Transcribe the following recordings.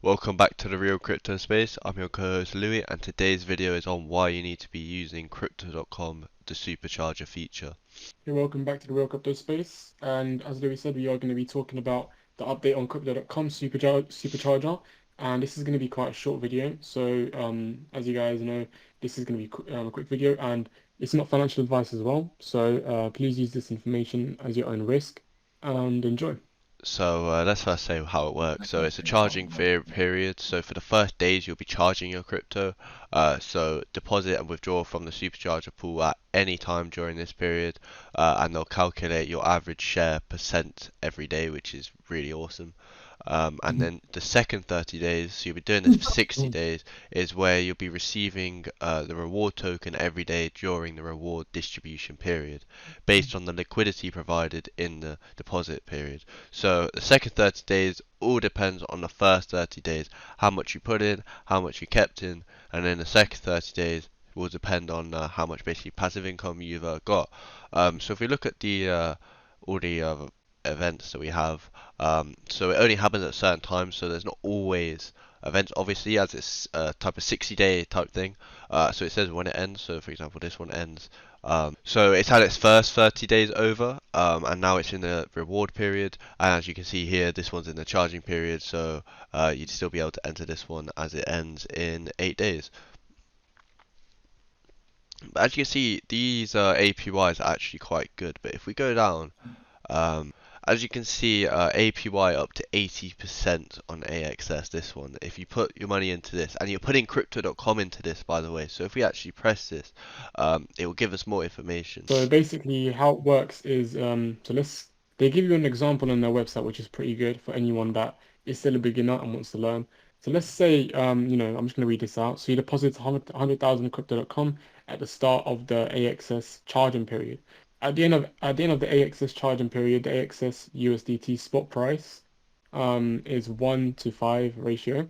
Welcome back to the Real Crypto Space. I'm your co-host Louis, and today's video is on why you need to be using crypto.com, the supercharger feature. Hey, welcome back to the Real Crypto Space. And as Louis said, we are going to be talking about the update on crypto.com Supercharger. And this is going to be quite a short video. So, as you guys know, this is going to be a quick video and it's not financial advice as well. So, please use this information as your own risk and enjoy. So let's first say how it works. So it's a charging period. So for the first days you'll be charging your crypto. So deposit and withdraw from the supercharger pool at any time during this period, and they'll calculate your average share percent every day, which is really awesome. And then the second 30 days, so you'll be doing this for 60 days, is where you'll be receiving the reward token every day during the reward distribution period, based on the liquidity provided in the deposit period. So the second 30 days all depends on the first 30 days, how much you put in, how much you kept in, and then the second 30 days will depend on how much basically passive income you've got. So if we look at the all the events that we have, so it only happens at certain times, so there's not always events, obviously, as it's a type of 60-day type thing. So it says when it ends. So for example, this one ends. So it's had its first 30 days over, and now it's in the reward period. And as you can see here, this one's in the charging period, so you'd still be able to enter this one as it ends in 8 days. But as you can see, these APYs are actually quite good. But if we go down, um, as you can see, APY up to 80% on AXS, this one. If you put your money into this, and you're putting crypto.com into this, by the way, so if we actually press this, it will give us more information. So basically how it works is, they give you an example on their website, which is pretty good for anyone that is still a beginner and wants to learn. So let's say, I'm just going to read this out. So you deposit 100,000 in crypto.com at the start of the AXS charging period. At the end of the AXS charging period, the AXS USDT spot price is 1 to 5 ratio.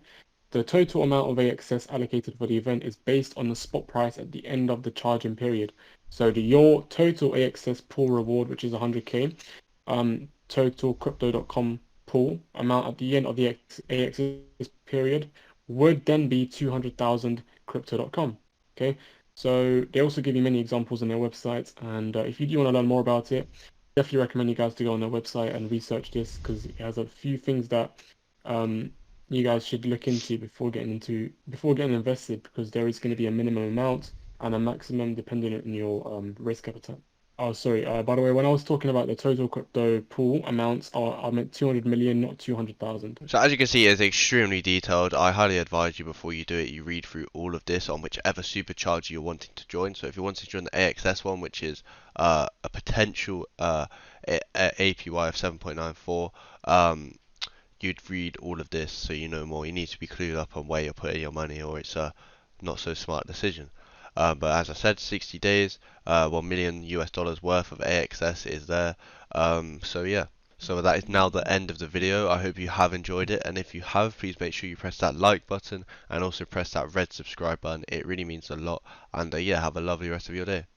The total amount of AXS allocated for the event is based on the spot price at the end of the charging period. So your total AXS pool reward, which is 100K, total crypto.com pool amount at the end of the AXS period would then be 200,000 crypto.com. Okay, so they also give you many examples on their website, and if you do want to learn more about it, definitely recommend you guys to go on their website and research this because it has a few things that you guys should look into before getting invested, because there is going to be a minimum amount and a maximum depending on your risk appetite. Oh, sorry. By the way, when I was talking about the total crypto pool amounts, I meant 200 million, not 200,000. So as you can see, it's extremely detailed. I highly advise you before you do it, you read through all of this on whichever supercharger you're wanting to join. So if you want to join the AXS one, which is a potential APY of 7.94, you'd read all of this so you know more. You need to be clued up on where you're putting your money, or it's a not so smart decision. But as I said, 60 days, $1 million US worth of AXS is there. So yeah. So that is now the end of the video. I hope you have enjoyed it, and if you have, please make sure you press that like button and also press that red subscribe button. It really means a lot. And yeah, have a lovely rest of your day.